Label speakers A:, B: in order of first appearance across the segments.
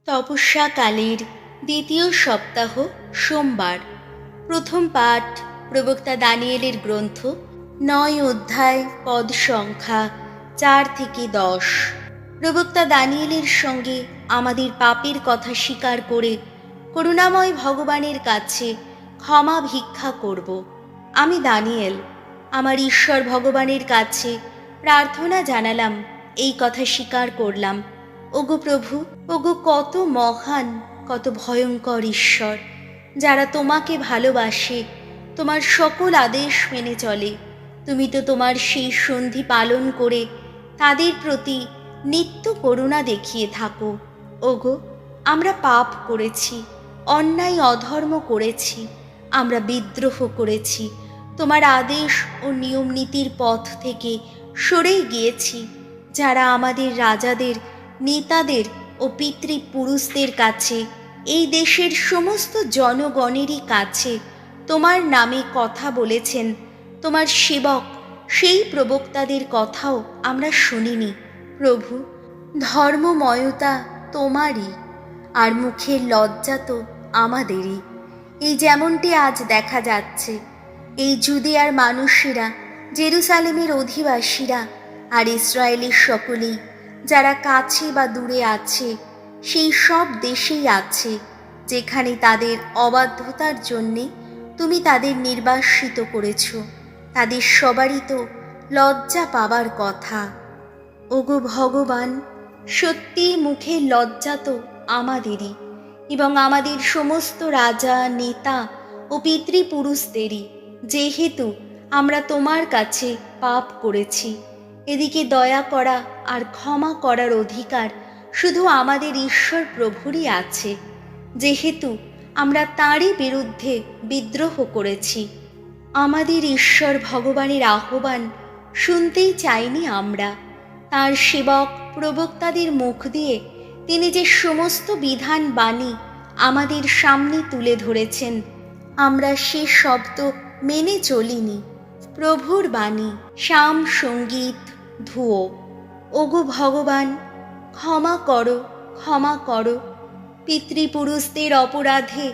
A: তপস্যাকালের দ্বিতীয় সপ্তাহ সোমবার। প্রথম পাঠ প্রবক্তা দানিয়েলের গ্রন্থ ৯ অধ্যায় পদ সংখ্যা ৪ থেকে ১০। প্রবক্তা দানিয়েলের সঙ্গে আমাদের পাপের কথা স্বীকার করে করুণাময় ভগবানের কাছে ক্ষমা ভিক্ষা করব। আমি দানিয়েল আমার ঈশ্বর ভগবানের কাছে প্রার্থনা জানালাম, এই কথা স্বীকার করলাম, ওগো প্রভু, ওগো কত মহান, কত ভয়ঙ্কর ঈশ্বর, যারা তোমাকে ভালোবাসে, তোমার সকল আদেশ মেনে চলে। তুমি তো তোমার সেই সন্ধি পালন করে তাদের প্রতি নিত্য করুণা দেখিয়ে থাকো। ওগো, আমরা পাপ করেছি, অন্যায় অধর্ম করেছি, আমরা বিদ্রোহ করেছি, তোমার আদেশ ও নিয়ম নীতির পথ থেকে সরে গিয়েছি। যারা আমাদের রাজাদের, নেতাদের ও পিতৃপুরুষদের কাছে, এই দেশের সমস্ত জনগণেরই কাছে তোমার নামে কথা বলেছেন, তোমার সেবক সেই প্রবক্তাদের কথাও আমরা শুনিনি। প্রভু, ধর্মময়তা তোমারই, আর মুখের লজ্জা তো আমাদেরই। এই যেমনটি আজ দেখা যাচ্ছে, এই জুদিয়ার মানুষেরা, জেরুসালেমের অধিবাসীরা আর ইসরায়েলের সকলেই, যারা কাছে বা দূরে আছে, সেই সব দেশেই আছে যেখানে তাদের অবাধ্যতার জন্যে তুমি তাদের নির্বাসিত করেছ, তাদের সবারই তো লজ্জা পাবার কথা। ওগো ভগবান, সত্যি মুখে লজ্জা তো আমাদেরই এবং আমাদের সমস্ত রাজা, নেতা ও পিতৃপুরুষদেরই, যেহেতু আমরা তোমার কাছে পাপ করেছি। এদিকে দয়া করা আর ক্ষমা করার অধিকার শুধু আমাদের ঈশ্বর প্রভুরই আছে, যেহেতু আমরা তাঁরই বিরুদ্ধে বিদ্রোহ করেছি। আমাদের ঈশ্বর ভগবানের আহ্বান শুনতেই চাইনি আমরা। তাঁর সেবক প্রবক্তাদের মুখ দিয়ে তিনি যে সমস্ত বিধান বাণী আমাদের সামনে তুলে ধরেছেন, আমরা সে শব্দ মেনে চলিনি। প্রভুর বাণী, শাম সঙ্গীত, ধুয়ো। ওগো ভগবান, ক্ষমা করো, ক্ষমা করো। পিতৃপুরুষদের অপরাধে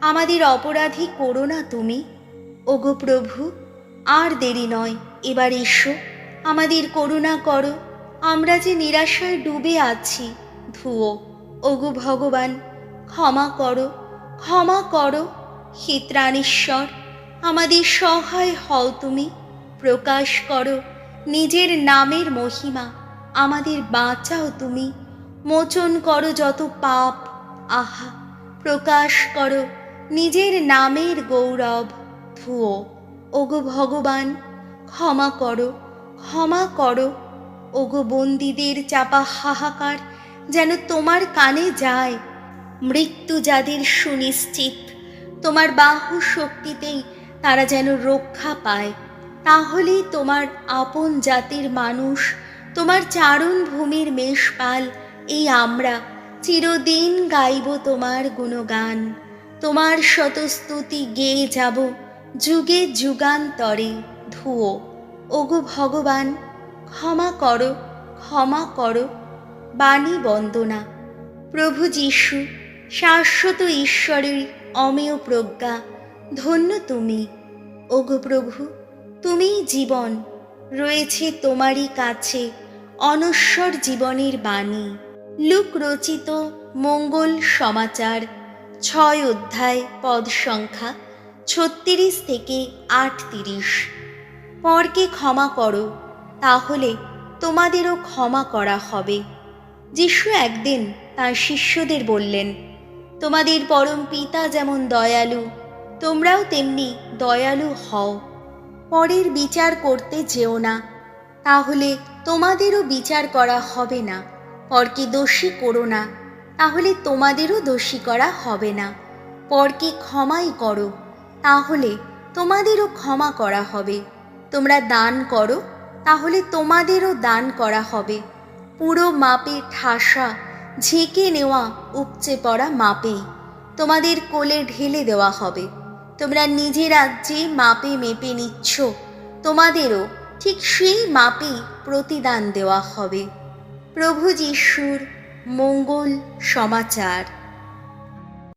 A: আমাদের অপরাধী করো না তুমি। ওগো প্রভু, আর দেরি নয়, এবার এসো, আমাদের করুণা করো, আমরা যে নিরাশায় ডুবে আছি। ধুয়ো। ওগো ভগবান, ক্ষমা করো, ক্ষমা করো। হে ত্রাণেশ্বর, আমাদের সহায় হও তুমি। প্রকাশ করো নিজের নামের মহিমা, আমাদের বাঁচাও তুমি। মোচন করো যত পাপ, আহা, প্রকাশ করো নিজের নামের গৌরব। ধুয়ো। ওগো ভগবান, ক্ষমা করো, ক্ষমা করো। ওগো বন্দীদের চাপা হাহাকার যেন তোমার কানে যায়। মৃত্যু যাদের সুনিশ্চিত, তোমার বাহু শক্তিতেই তারা যেন রক্ষা পায়। তাহলেই তোমার আপন জাতির মানুষ, তোমার চারণ ভূমির মেষপাল এই আমরা চিরদিন গাইব তোমার গুণগান। তোমার শতস্তুতি গেয়ে যাব যুগে যুগান্তরে। ধুয়ো। ওগো ভগবান, ক্ষমা করো, ক্ষমা করো। বাণী বন্দনা। প্রভু যীশু, শাশ্বত ঈশ্বরের অমেয় প্রজ্ঞা, ধন্য তুমি। ওগো প্রভু, তুমিই জীবন, রয়েছে তোমারই কাছে অনশ্বর জীবনের বাণী। লুক রচিত মঙ্গল সমাচার ৬ অধ্যায় পদ সংখ্যা ৩৬ থেকে ৩৮। পরকে ক্ষমা করো, তাহলে তোমাদেরও ক্ষমা করা হবে। যিশু একদিন তাঁর শিষ্যদের বললেন, তোমাদের পরম পিতা যেমন দয়ালু, তোমরাও তেমনি দয়ালু হও। পরের বিচার করতে যেও না, তাহলে তোমাদেরও বিচার করা হবে না। পরকে দোষী করো না, তাহলে তোমাদেরও দোষী করা হবে না। পরকে ক্ষমাই করো, তাহলে তোমাদেরও ক্ষমা করা হবে। তোমরা দান করো, তাহলে তোমাদেরও দান করা হবে। পুরো মাপে ঠাসা, ঝেঁকে নেওয়া, উপচে পড়া মাপেই তোমাদের কোলে ঢেলে দেওয়া হবে। তোমরা নিজেরা যে মাপে মেপে নিচ্ছ, তোমাদেরও ঠিক সেই মাপেই প্রতিদান দেওয়া হবে। প্রভু যিশুর মঙ্গল সমাচার।